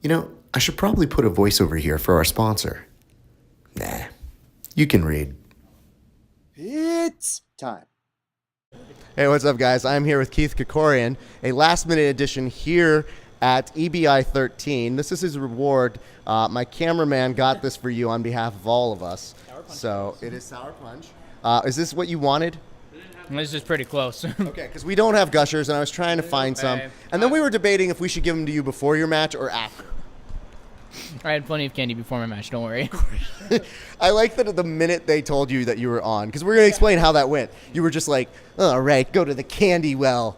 You know, I should probably put a voiceover here for our sponsor. Nah, you can read. It's time. Hey, what's up, guys? I'm here with KEITH KRIKORIAN, a last-minute edition here at EBI 13. This is his reward. My cameraman got this for you on behalf of all of us. So it is Sour Punch. Is this what you wanted? This is pretty close. Okay, because we don't have gushers, and I was trying to find some. And then we were debating if we should give them to you before your match or after. I had plenty of candy before my match, don't worry. I like that at the minute they told you that you were on, because we're going to explain how that went. You were just like, all right, go to the candy well.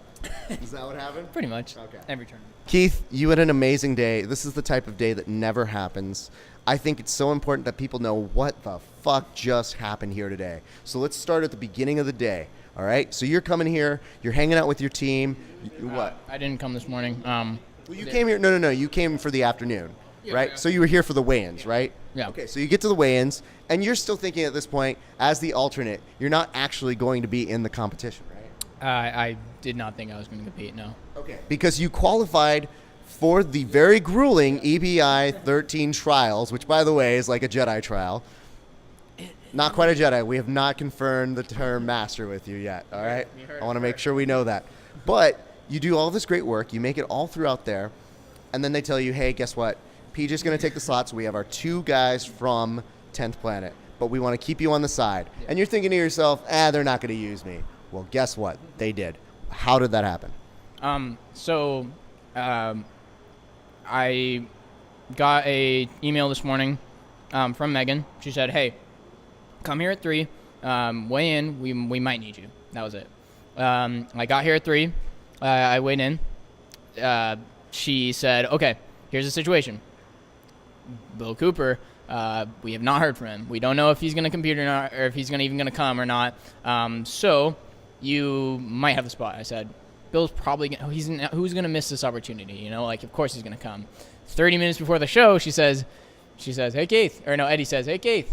Is that what happened? Pretty much. Okay. Every turn. KEITH, you had an amazing day. This is the type of day that never happens. I think it's so important that people know what the fuck just happened here today. So let's start at the beginning of the day. All right? So you're coming here. You're hanging out with your team. What? I didn't come this morning. Well, you came here. No. You came for the afternoon, right? Yeah. So you were here for the weigh-ins, right? Yeah. Okay, so you get to the weigh-ins, and you're still thinking at this point, as the alternate, you're not actually going to be in the competition, right? I did not think I was going to compete, no. Okay. Because you qualified for the very grueling EBI 13 trials, which, by the way, is like a Jedi trial. Not quite a Jedi. We have not confirmed the term master with you yet, all right? I want to make sure we know that. But you do all this great work. You make it all throughout there. And then they tell you, hey, guess what? PJ's going to take the slots. We have our 2 guys from 10th Planet, but we want to keep you on the side. And you're thinking to yourself, they're not going to use me. Well, guess what? They did. How did that happen? I got a email this morning from Megan. She said, hey, come here at 3, weigh in, we might need you. That was it. I got here at 3, I weighed in. She said, okay, here's the situation. Bill Cooper, we have not heard from him. We don't know if he's going to compete or not, or if he's even going to come or not. So you might have the spot. I said, Bill's probably who's going to miss this opportunity? You know, like, of course he's going to come. 30 minutes before the show, she says, hey, KEITH. Or no, Eddie says, hey, KEITH,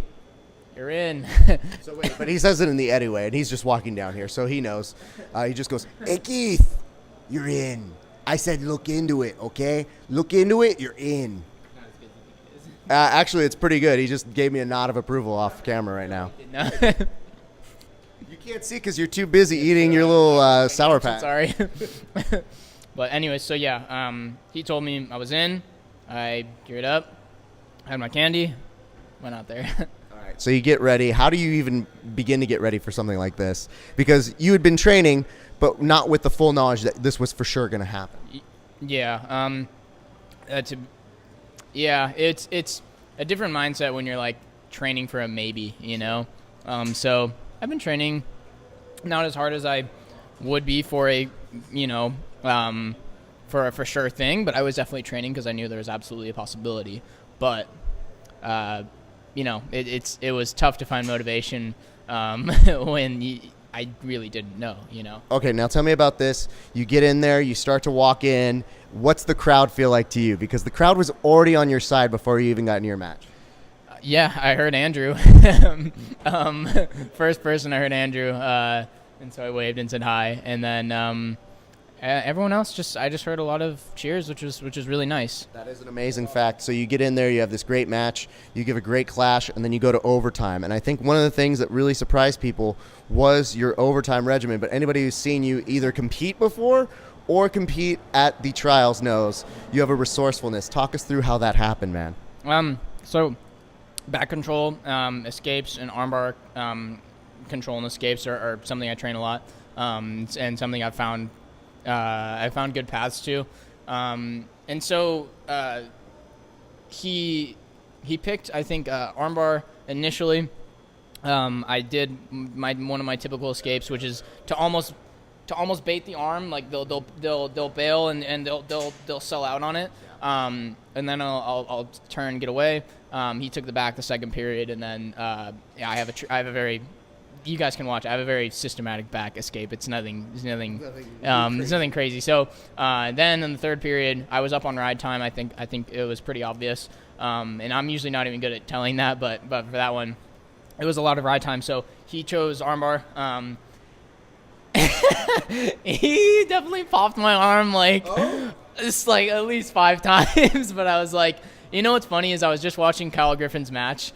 you're in. So wait, but he says it in the Eddie way, and he's just walking down here, so he knows. He just goes, hey, KEITH, you're in. I said look into it, okay? Look into it, you're in. Actually, it's pretty good. He just gave me a nod of approval off camera right now. You can't see because you're too busy eating your little Sour Patch. Sorry. But anyway, so yeah, he told me I was in. I geared up, had my candy, went out there. All right, so you get ready. How do you even begin to get ready for something like this? Because you had been training, but not with the full knowledge that this was for sure going to happen. Yeah. It's a different mindset when you're like training for a maybe, you know. So I've been training not as hard as I would be for a, you know, for a for sure thing, but I was definitely training because I knew there was absolutely a possibility. But you know, it was tough to find motivation when I really didn't know, you know. Okay, now tell me about this. You get in there, you start to walk in. What's the crowd feel like to you? Because the crowd was already on your side before you even got in your match. Yeah, I heard Andrew. First person I heard Andrew, and so I waved and said hi. And then everyone else, I just heard a lot of cheers, which is really nice. That is an amazing fact. So you get in there, you have this great match, you give a great clash, and then you go to overtime. And I think one of the things that really surprised people was your overtime regimen. But anybody who's seen you either compete before or compete at the trials knows you have a resourcefulness. Talk us through how that happened, man. So back control, escapes, and armbar control and escapes are something I train a lot, and something I found good paths to. And so he picked, I think, armbar initially. I did one of my typical escapes, which is to almost bait the arm, like they'll bail and they'll sell out on it. And then I'll turn, get away. He took the back the second period, and then I have a very, you guys can watch. I have a very systematic back escape. It's nothing crazy. So then in the third period, I was up on ride time. I think it was pretty obvious. And I'm usually not even good at telling that, but for that one, it was a lot of ride time. So he chose armbar. He definitely popped my arm like It's like at least 5 times, but I was like, you know what's funny is I was just watching Kyle Griffin's match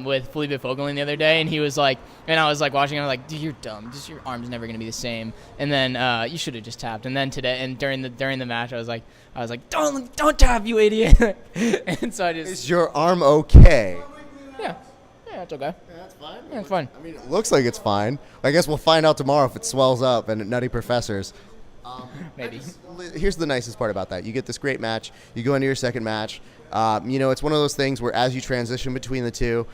with Felipe Fogelin the other day, and he was like, and I was like watching, and I was like, dude, you're dumb. Just your arm's never gonna be the same. And then you should have just tapped. And then today, and during the match, I was like, don't tap, you idiot. And so I just. Is your arm okay? Yeah, it's okay. Yeah, that's fine. Yeah, it's fine. I mean, it looks like it's fine. I guess we'll find out tomorrow if it swells up and at Nutty Professors. Maybe. Here's the nicest part about that. You get this great match. You go into your second match. It's one of those things where as you transition between the two,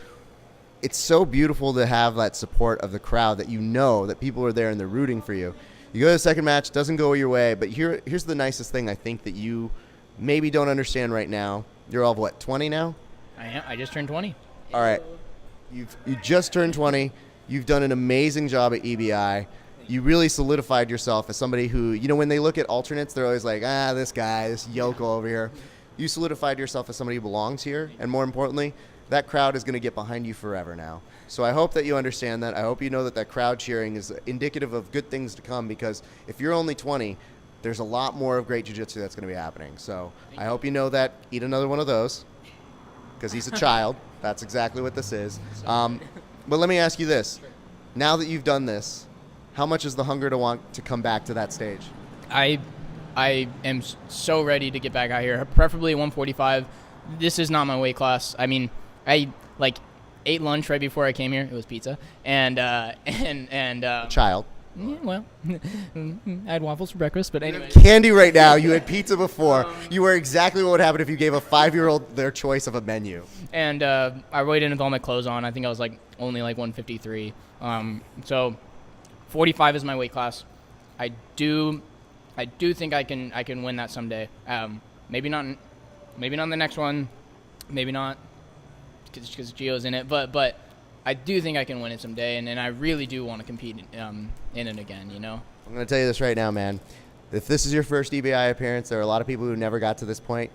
it's so beautiful to have that support of the crowd that you know that people are there and they're rooting for you. You go to the second match, doesn't go your way, but here's the nicest thing I think that you maybe don't understand right now. You're all, 20 now? I just turned 20. All right. You just turned 20. You've done an amazing job at EBI. You really solidified yourself as somebody who, when they look at alternates, they're always like, this guy, this yokel over here. You solidified yourself as somebody who belongs here, and more importantly, that crowd is going to get behind you forever now. So I hope that you understand that. I hope you know that crowd cheering is indicative of good things to come, because if you're only 20, there's a lot more of great jiu-jitsu that's going to be happening. So I hope you know that. Eat another one of those, because he's a child. That's exactly what this is. But let me ask you this. Now that you've done this, how much is the hunger to want to come back to that stage? I am so ready to get back out here, preferably 145. This is not my weight class. I mean, I ate lunch right before I came here. It was pizza and Child. Yeah, well, I had waffles for breakfast, but anyway. Candy right now. You had pizza before. You were exactly what would happen if you gave a 5-year-old their choice of a menu. And I weighed in with all my clothes on. I think I was only 153. So 45 is my weight class. I do think I can win that someday. Maybe not the next one. Maybe not because Gio's in it. But I do think I can win it someday, and I really do want to compete in it again. I'm going to tell you this right now, man. If this is your first EBI appearance, there are a lot of people who never got to this point.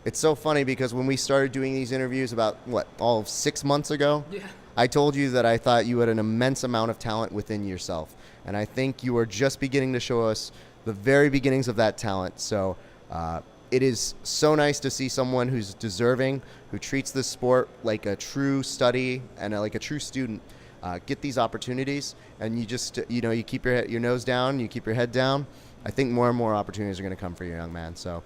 It's so funny because when we started doing these interviews about, all of 6 months ago, I told you that I thought you had an immense amount of talent within yourself. And I think you are just beginning to show us the very beginnings of that talent. So it is so nice to see someone who's deserving, who treats this sport like a true study and like a true student, get these opportunities. And you just, you keep your nose down, you keep your head down. I think more and more opportunities are going to come for you, young man. So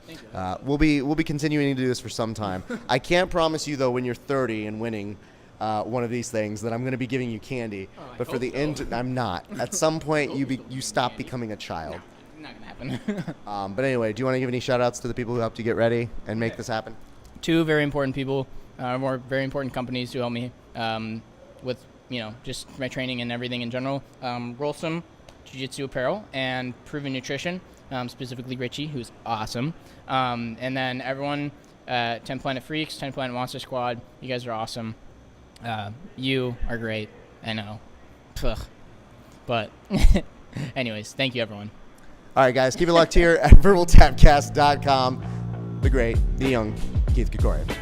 we'll be continuing to do this for some time. I can't promise you, though, when you're 30 and winning one of these things, that I'm going to be giving you candy. But for the end, I'm not. At some point, you stop becoming a child. Not going to happen. But anyway, do you want to give any shout-outs to the people who helped you get ready and make this happen? 2 very important people, very important companies who helped me with, just my training and everything in general. Rolsum Jiu-Jitsu Apparel and Proven Nutrition, specifically Richie, who's awesome. And then everyone, 10 Planet Freaks, 10 Planet Monster Squad, you guys are awesome. You are great, I know. Ugh. But anyways, thank you, everyone. All right, guys, keep it locked here at verbaltapcast.com. The great, the young Keith Krikorian.